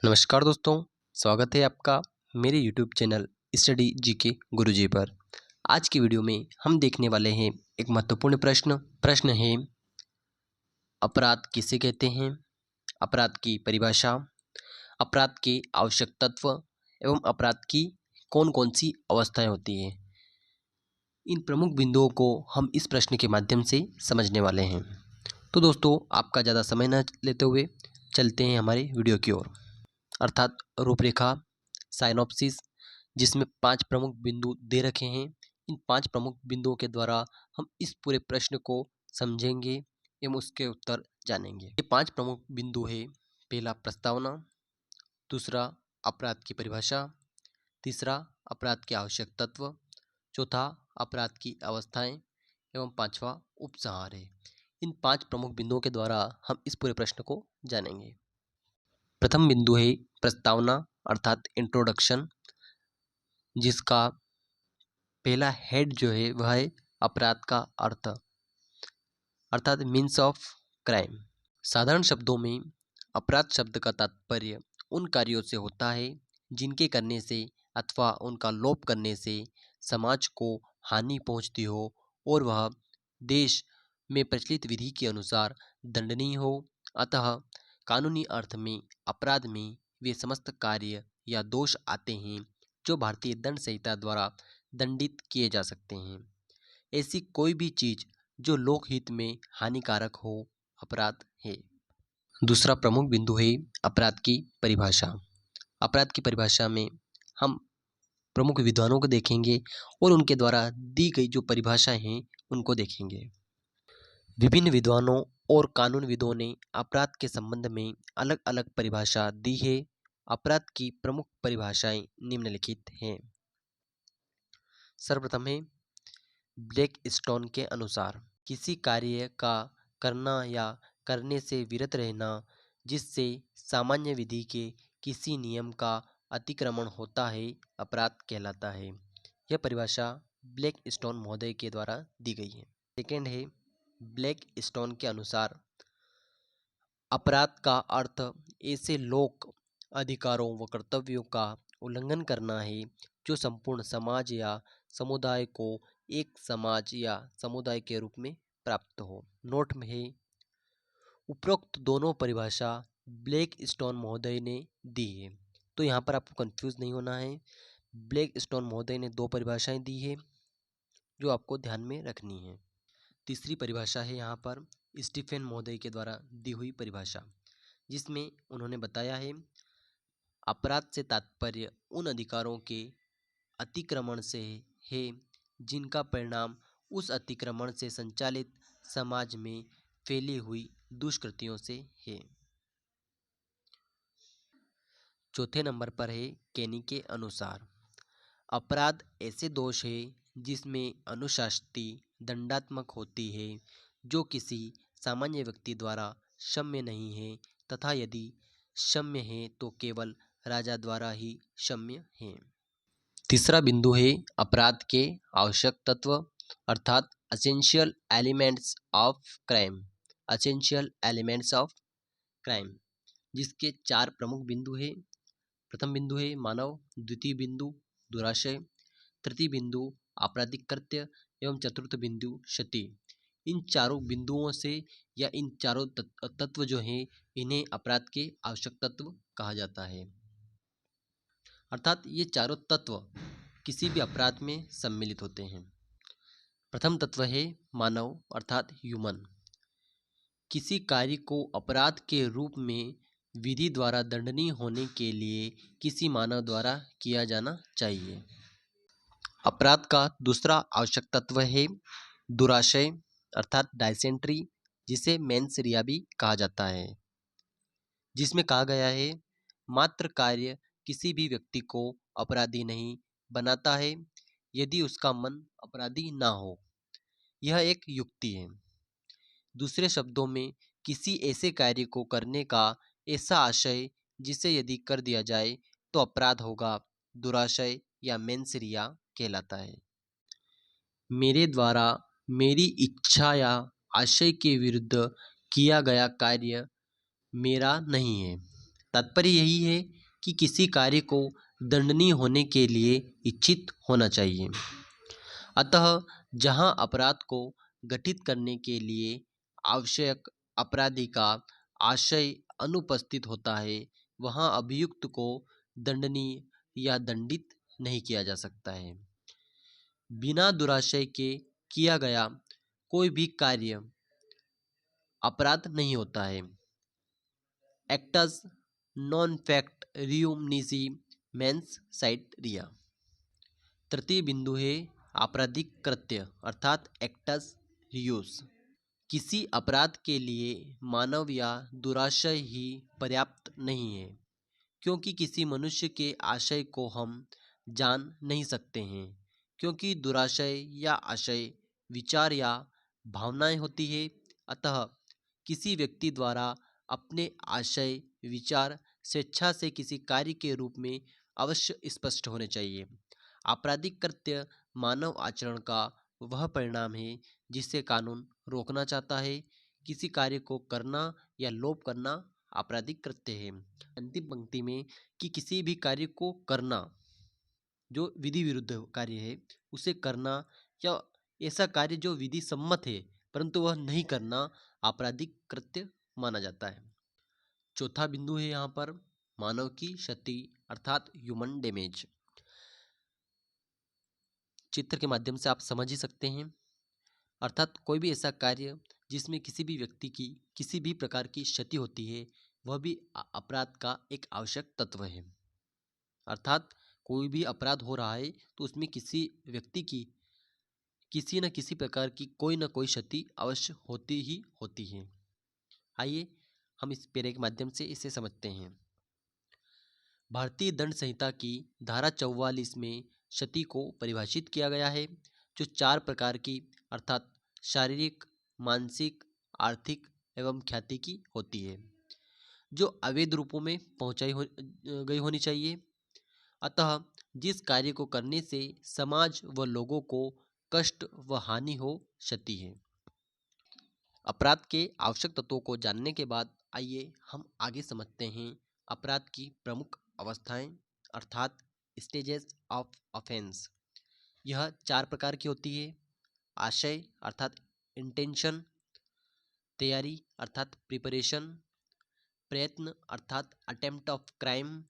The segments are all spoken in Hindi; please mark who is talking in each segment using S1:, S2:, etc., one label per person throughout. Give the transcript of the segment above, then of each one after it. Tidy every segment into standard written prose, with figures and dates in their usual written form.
S1: नमस्कार दोस्तों, स्वागत है आपका मेरे YouTube चैनल स्टडी जीके गुरुजी पर। आज की वीडियो में हम देखने वाले हैं एक महत्वपूर्ण प्रश्न है अपराध किसे कहते हैं, अपराध की परिभाषा, अपराध के आवश्यक तत्व एवं अपराध की कौन कौन सी अवस्थाएं होती हैं। इन प्रमुख बिंदुओं को हम इस प्रश्न के माध्यम से समझने वाले हैं। तो दोस्तों, आपका ज़्यादा समय न लेते हुए चलते हैं हमारे वीडियो की ओर, अर्थात रूपरेखा साइनॉप्सिस, जिसमें 5 प्रमुख बिंदु दे रखे हैं। इन 5 प्रमुख बिंदुओं के द्वारा हम इस पूरे प्रश्न को समझेंगे एवं उसके उत्तर जानेंगे। ये 5 प्रमुख बिंदु है। पहला प्रस्तावना, दूसरा अपराध की परिभाषा, तीसरा अपराध के आवश्यक तत्व, चौथा अपराध की अवस्थाएं एवं पांचवा उपसंहार है। इन 5 प्रमुख बिंदुओं के द्वारा हम इस पूरे प्रश्न को जानेंगे। प्रथम बिंदु है प्रस्तावना अर्थात इंट्रोडक्शन, जिसका पहला हेड जो है वह है अपराध का अर्थ अर्थात मीन्स ऑफ क्राइम। साधारण शब्दों में अपराध शब्द का तात्पर्य उन कार्यों से होता है जिनके करने से अथवा उनका लोप करने से समाज को हानि पहुंचती हो और वह देश में प्रचलित विधि के अनुसार दंडनीय हो। अतः कानूनी अर्थ में अपराध में वे समस्त कार्य या दोष आते हैं जो भारतीय दंड संहिता द्वारा दंडित किए जा सकते हैं। ऐसी कोई भी चीज जो लोकहित में हानिकारक हो अपराध है। दूसरा प्रमुख बिंदु है अपराध की परिभाषा। अपराध की परिभाषा में हम प्रमुख विद्वानों को देखेंगे और उनके द्वारा दी गई जो परिभाषाएं हैं उनको देखेंगे। विभिन्न विद्वानों और कानूनविदों ने अपराध के संबंध में अलग अलग परिभाषा दी है। अपराध की प्रमुख परिभाषाएं निम्नलिखित हैं। सर्वप्रथम है ब्लैक स्टोन के अनुसार किसी कार्य का करना या करने से विरत रहना जिससे सामान्य विधि के किसी नियम का अतिक्रमण होता है अपराध कहलाता है। यह परिभाषा ब्लैक स्टोन महोदय के द्वारा दी गई है। सेकेंड है ब्लैक स्टोन के अनुसार अपराध का अर्थ ऐसे लोक अधिकारों व कर्तव्यों का उल्लंघन करना है जो संपूर्ण समाज या समुदाय को एक समाज या समुदाय के रूप में प्राप्त हो। नोट में है उपरोक्त दोनों परिभाषा ब्लैक स्टोन महोदय ने दी है, तो यहाँ पर आपको कंफ्यूज नहीं होना है। ब्लैक स्टोन महोदय ने 2 परिभाषाएं दी है जो आपको ध्यान में रखनी है। तीसरी परिभाषा है यहाँ पर स्टीफेन महोदय के द्वारा दी हुई परिभाषा, जिसमें उन्होंने बताया है अपराध से तात्पर्य उन अधिकारों के अतिक्रमण से है जिनका परिणाम उस अतिक्रमण से संचालित समाज में फैली हुई दुष्कृतियों से है। चौथे नंबर पर है केनी के अनुसार अपराध ऐसे दोष है जिसमें अनुशासती दंडात्मक होती है जो किसी सामान्य व्यक्ति द्वारा क्षम्य नहीं है तथा यदि क्षम्य है तो केवल राजा द्वारा ही क्षम्य है। तीसरा बिंदु है अपराध के आवश्यक तत्व अर्थात essential elements of crime. Essential elements of crime जिसके 4 प्रमुख बिंदु है। प्रथम बिंदु है मानव, द्वितीय बिंदु दुराशय, तृतीय बिंदु आपराधिक कृत्य एवं चतुर्थ बिंदु क्षति। इन चारों बिंदुओं से या इन चारों तत्व जो हैं इन्हें अपराध के आवश्यक तत्व कहा जाता है। अर्थात ये चारों तत्व किसी भी अपराध में सम्मिलित होते हैं। प्रथम तत्व है मानव अर्थात ह्यूमन। किसी कार्य को अपराध के रूप में विधि द्वारा दंडनीय होने के लिए किसी मानव द्वारा किया जाना चाहिए। अपराध का दूसरा आवश्यक तत्व है दुराशय अर्थात डायसेंट्री, जिसे मेंस रिया भी कहा जाता है, जिसमें कहा गया है मात्र कार्य किसी भी व्यक्ति को अपराधी नहीं बनाता है यदि उसका मन अपराधी ना हो। यह एक युक्ति है। दूसरे शब्दों में किसी ऐसे कार्य को करने का ऐसा आशय जिसे यदि कर दिया जाए तो अपराध होगा, दुराशय या मेंस रिया कहलाता है। मेरे द्वारा मेरी इच्छा या आशय के विरुद्ध किया गया कार्य मेरा नहीं है तात्पर्य यही है कि किसी कार्य को दंडनीय होने के लिए इच्छित होना चाहिए। अतः जहाँ अपराध को गठित करने के लिए आवश्यक अपराधी का आशय अनुपस्थित होता है, वहाँ अभियुक्त को दंडनीय या दंडित नहीं किया जा सकता है। बिना दुराशय के किया गया कोई भी कार्य अपराध नहीं होता है। एक्टस नॉन फैक्ट रियूम निसी मेंस साइट रिया। तृतीय बिंदु है आपराधिक कृत्य अर्थात एक्टस रियूस। किसी अपराध के लिए मानव या दुराशय ही पर्याप्त नहीं है, क्योंकि किसी मनुष्य के आशय को हम जान नहीं सकते हैं, क्योंकि दुराशय या आशय विचार या भावनाएं होती है। अतः किसी व्यक्ति द्वारा अपने आशय विचार स्वेच्छा से किसी कार्य के रूप में अवश्य स्पष्ट होने चाहिए। आपराधिक कृत्य मानव आचरण का वह परिणाम है जिसे कानून रोकना चाहता है। किसी कार्य को करना या लोप करना आपराधिक कृत्य है। अंतिम पंक्ति में कि किसी भी कार्य को करना जो विधि विरुद्ध कार्य है उसे करना या ऐसा कार्य जो विधि सम्मत है परंतु वह नहीं करना आपराधिक कृत्य माना जाता है। चौथा बिंदु है यहाँ पर मानव की क्षति अर्थात ह्यूमन डैमेज। चित्र के माध्यम से आप समझ ही सकते हैं, अर्थात कोई भी ऐसा कार्य जिसमें किसी भी व्यक्ति की किसी भी प्रकार की क्षति होती है वह भी अपराध का एक आवश्यक तत्व है। अर्थात कोई भी अपराध हो रहा है तो उसमें किसी व्यक्ति की किसी न किसी प्रकार की कोई न कोई क्षति अवश्य होती ही होती है। आइए हम इस पैरे के माध्यम से इसे समझते हैं। भारतीय दंड संहिता की धारा 44 में क्षति को परिभाषित किया गया है, जो 4 प्रकार की अर्थात शारीरिक, मानसिक, आर्थिक एवं ख्याति की होती है, जो अवैध रूपों में पहुंचाई गई होनी चाहिए। अतः जिस कार्य को करने से समाज व लोगों को कष्ट व हानि हो, क्षति है। अपराध के आवश्यक तत्वों को जानने के बाद आइए हम आगे समझते हैं अपराध की प्रमुख अवस्थाएं अर्थात स्टेजेस ऑफ ऑफेंस। यह 4 प्रकार की होती है। आशय अर्थात इंटेंशन, तैयारी अर्थात प्रिपरेशन, प्रयत्न अर्थात अटेम्प्ट ऑफ क्राइम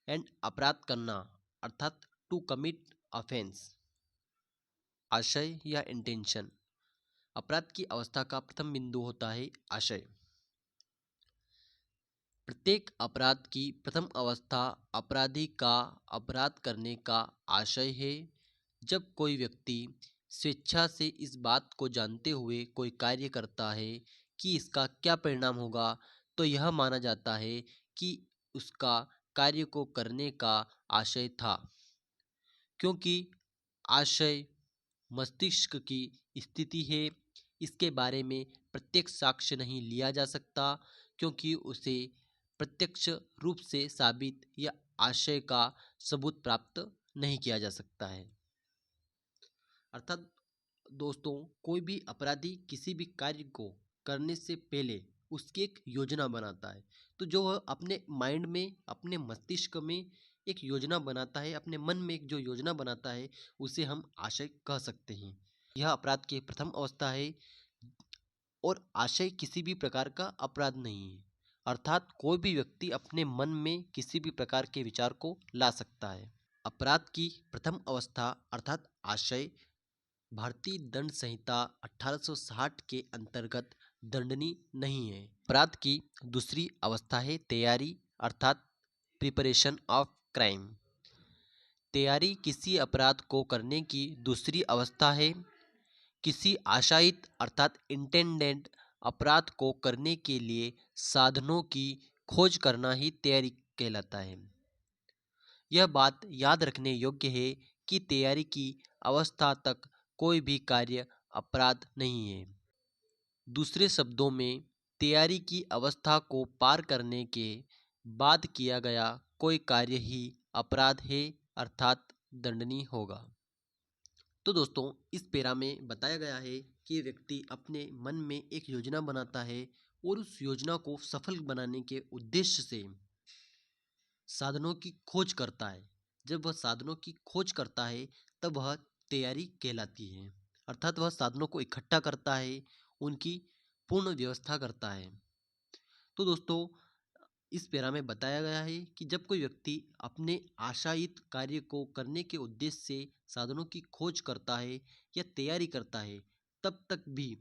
S1: एंड अपराध करना अर्थात टू कमिट ऑफेंस। आशय या इंटेंशन। अपराध की अवस्था का प्रथम बिंदु होता है आशय। प्रत्येक अपराध की प्रथम अवस्था अपराधी का अपराध करने का आशय है। जब कोई व्यक्ति स्वेच्छा से इस बात को जानते हुए कोई कार्य करता है कि इसका क्या परिणाम होगा, तो यह माना जाता है कि उसका कार्य को करने का आशय था। क्योंकि आशय मस्तिष्क की स्थिति है, इसके बारे में प्रत्यक्ष साक्ष्य नहीं लिया जा सकता, क्योंकि उसे प्रत्यक्ष रूप से साबित या आशय का सबूत प्राप्त नहीं किया जा सकता है। अर्थात दोस्तों, कोई भी अपराधी किसी भी कार्य को करने से पहले उसकी एक योजना बनाता है। तो जो वह अपने माइंड में, अपने मस्तिष्क में एक योजना बनाता है, अपने मन में एक जो योजना बनाता है, उसे हम आशय कह सकते हैं। यह अपराध की प्रथम अवस्था है और आशय किसी भी प्रकार का अपराध नहीं है। अर्थात कोई भी व्यक्ति अपने मन में किसी भी प्रकार के विचार को ला सकता है। अपराध की प्रथम अवस्था अर्थात आशय भारतीय दंड संहिता 1860 के अंतर्गत दंडनीय नहीं है। अपराध की दूसरी अवस्था है तैयारी अर्थात प्रिपरेशन ऑफ क्राइम। तैयारी किसी अपराध को करने की दूसरी अवस्था है। किसी आशायित अर्थात इंटेंडेड अपराध को करने के लिए साधनों की खोज करना ही तैयारी कहलाता है। यह बात याद रखने योग्य है कि तैयारी की अवस्था तक कोई भी कार्य अपराध नहीं है। दूसरे शब्दों में तैयारी की अवस्था को पार करने के बाद किया गया कोई कार्य ही अपराध है अर्थात दंडनीय होगा। तो दोस्तों, इस पैरा में बताया गया है कि व्यक्ति अपने मन में एक योजना बनाता है और उस योजना को सफल बनाने के उद्देश्य से साधनों की खोज करता है। जब वह साधनों की खोज करता है तब वह तैयारी कहलाती है। अर्थात वह साधनों को इकट्ठा करता है, उनकी पूर्ण व्यवस्था करता है। तो दोस्तों, इस पैरा में बताया गया है कि जब कोई व्यक्ति अपने आशायित कार्य को करने के उद्देश्य से साधनों की खोज करता है या तैयारी करता है, तब तक भी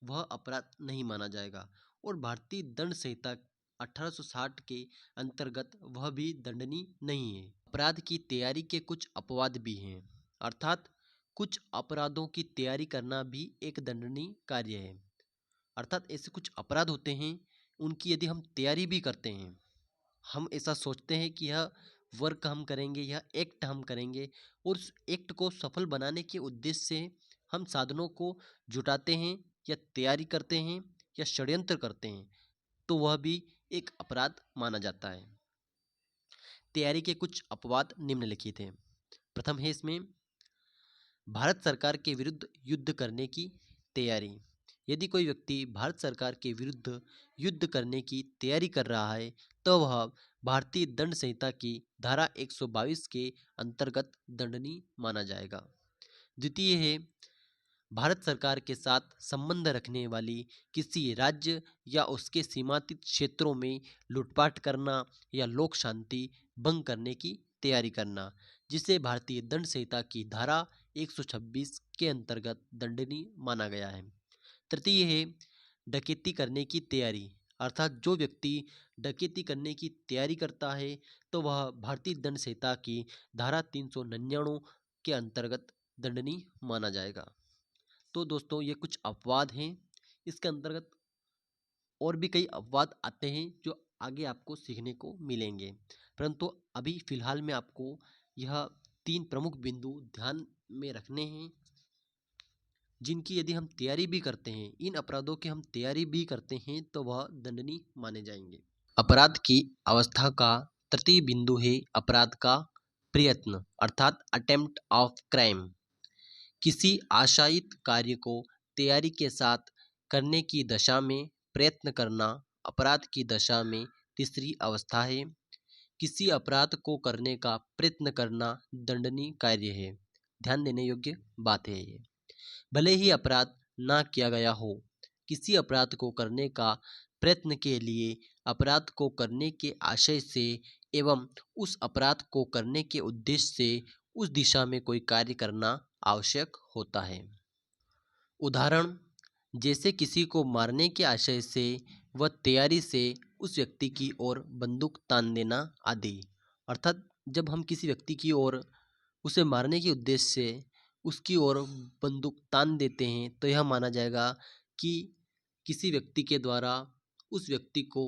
S1: वह अपराध नहीं माना जाएगा और भारतीय दंड संहिता 1860 के अंतर्गत वह भी दंडनीय नहीं है। अपराध की तैयारी के कुछ अपवाद भी हैं, अर्थात कुछ अपराधों की तैयारी करना भी एक दंडनीय कार्य है। अर्थात ऐसे कुछ अपराध होते हैं, उनकी यदि हम तैयारी भी करते हैं, हम ऐसा सोचते हैं कि यह वर्क हम करेंगे, यह एक्ट हम करेंगे और उस एक्ट को सफल बनाने के उद्देश्य से हम साधनों को जुटाते हैं या तैयारी करते हैं या षड्यंत्र करते हैं, तो वह भी एक अपराध माना जाता है। तैयारी के कुछ अपवाद निम्नलिखित हैं। प्रथम है इसमें भारत सरकार के विरुद्ध युद्ध करने की तैयारी। यदि कोई व्यक्ति भारत सरकार के विरुद्ध युद्ध करने की तैयारी कर रहा है तो वह भारतीय दंड संहिता की धारा 122 के अंतर्गत दंडनीय माना जाएगा। द्वितीय है भारत सरकार के साथ संबंध रखने वाली किसी राज्य या उसके सीमांतित क्षेत्रों में लूटपाट करना या लोक शांति भंग करने की तैयारी करना, जिसे भारतीय दंड संहिता की धारा 126 के अंतर्गत दंडनीय माना गया है। तृतीय है डकैती करने की तैयारी, अर्थात जो व्यक्ति डकैती करने की तैयारी करता है तो वह भारतीय दंड संहिता की धारा 399 के अंतर्गत दंडनीय माना जाएगा। तो दोस्तों, ये कुछ अपवाद हैं। इसके अंतर्गत और भी कई अपवाद आते हैं जो आगे आपको सीखने को मिलेंगे, परंतु अभी फ़िलहाल में आपको यह 3 प्रमुख बिंदु ध्यान में रखने हैं, जिनकी यदि हम तैयारी भी करते हैं, इन अपराधों की हम तैयारी भी करते हैं, तो वह दंडनीय माने जाएंगे। अपराध की अवस्था का तृतीय बिंदु है अपराध का प्रयत्न, अर्थात अटेम्प्ट ऑफ क्राइम। किसी आशायित कार्य को तैयारी के साथ करने की दशा में प्रयत्न करना अपराध की दशा में तीसरी अवस्था है। किसी अपराध को करने का प्रयत्न करना दंडनीय कार्य है। ध्यान देने योग्य बात है ये। भले ही अपराध ना किया गया हो, किसी अपराध को करने का प्रयत्न के लिए अपराध को करने के आशय से एवं उस अपराध को करने के उद्देश्य से उस दिशा में कोई कार्य करना आवश्यक होता है। उदाहरण, जैसे किसी को मारने के आशय से व तैयारी से उस व्यक्ति की ओर बंदूक तान देना आदि। अर्थात जब हम किसी व्यक्ति की ओर उसे मारने के उद्देश्य से उसकी ओर बंदूक तान देते हैं तो यह माना जाएगा कि किसी व्यक्ति के द्वारा उस व्यक्ति को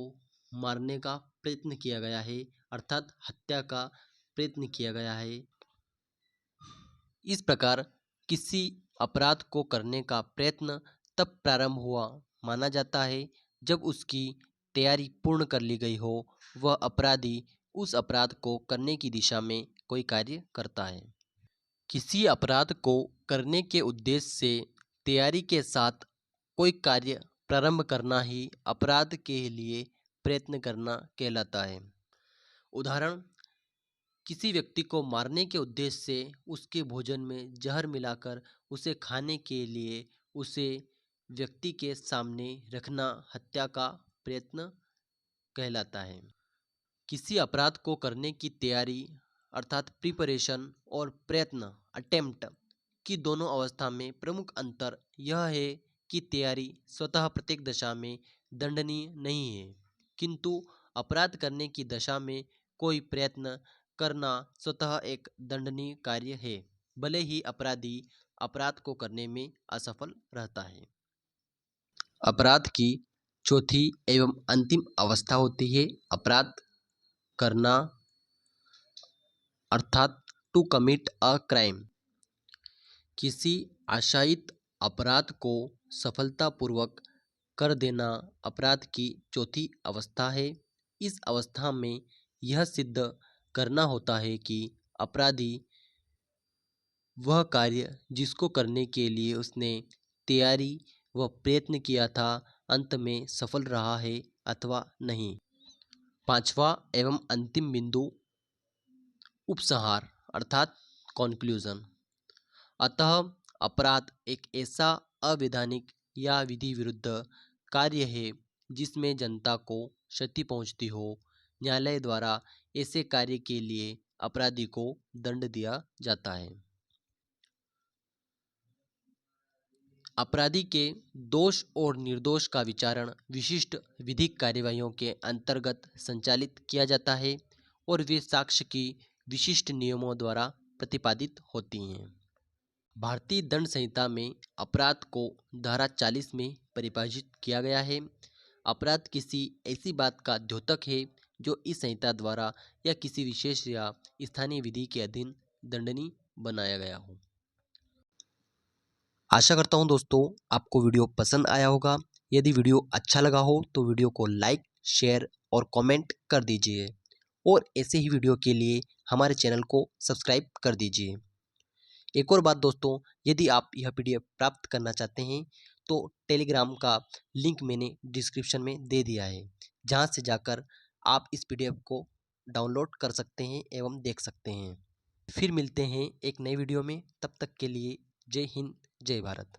S1: मारने का प्रयत्न किया गया है, अर्थात हत्या का प्रयत्न किया गया है। इस प्रकार किसी अपराध को करने का प्रयत्न तब प्रारंभ हुआ माना जाता है जब उसकी तैयारी पूर्ण कर ली गई हो, वह अपराधी उस अपराध को करने की दिशा में कोई कार्य करता है। किसी अपराध को करने के उद्देश्य से तैयारी के साथ कोई कार्य प्रारंभ करना ही अपराध के लिए प्रयत्न करना कहलाता है। उदाहरण, किसी व्यक्ति को मारने के उद्देश्य से उसके भोजन में जहर मिलाकर उसे खाने के लिए उसे व्यक्ति के सामने रखना हत्या का प्रयत्न कहलाता है। किसी अपराध को करने की तैयारी अर्थात प्रिपरेशन और प्रयत्न अटेम्प्ट की दोनों अवस्था में प्रमुख अंतर यह है कि तैयारी स्वतः प्रत्येक दशा में दंडनीय नहीं है, किंतु अपराध करने की दशा में कोई प्रयत्न करना स्वतः एक दंडनीय कार्य है, भले ही अपराधी अपराध को करने में असफल रहता है। अपराध की चौथी एवं अंतिम अवस्था होती है अपराध करना, अर्थात टू कमिट अ क्राइम। किसी आशायित अपराध को सफलतापूर्वक कर देना अपराध की चौथी अवस्था है। इस अवस्था में यह सिद्ध करना होता है कि अपराधी वह कार्य जिसको करने के लिए उसने तैयारी व प्रयत्न किया था अंत में सफल रहा है अथवा नहीं। पांचवा एवं अंतिम बिंदु उपसंहार अर्थात कॉन्क्लूजन। अतः अपराध एक ऐसा अवैधानिक या विधि विरुद्ध कार्य है जिसमें जनता को क्षति पहुंचती हो। न्यायालय द्वारा ऐसे कार्य के लिए अपराधी को दंड दिया जाता है। अपराधी के दोष और निर्दोष का विचारण विशिष्ट विधिक कार्यवाहियों के अंतर्गत संचालित किया जाता है और वे साक्ष्य की विशिष्ट नियमों द्वारा प्रतिपादित होती हैं। भारतीय दंड संहिता में अपराध को धारा 40 में परिभाषित किया गया है। अपराध किसी ऐसी बात का द्योतक है जो इस संहिता द्वारा या किसी विशेष या स्थानीय विधि के अधीन दंडनीय बनाया गया हो। आशा करता हूं दोस्तों आपको वीडियो पसंद आया होगा। यदि वीडियो अच्छा लगा हो तो वीडियो को लाइक, शेयर और कमेंट कर दीजिए और ऐसे ही वीडियो के लिए हमारे चैनल को सब्सक्राइब कर दीजिए। एक और बात दोस्तों, यदि आप यह पीडीएफ प्राप्त करना चाहते हैं तो टेलीग्राम का लिंक मैंने डिस्क्रिप्शन में दे दिया है, जहां से जाकर आप इस पीडीएफ को डाउनलोड कर सकते हैं एवं देख सकते हैं। फिर मिलते हैं एक नई वीडियो में, तब तक के लिए जय हिंद, जय भारत।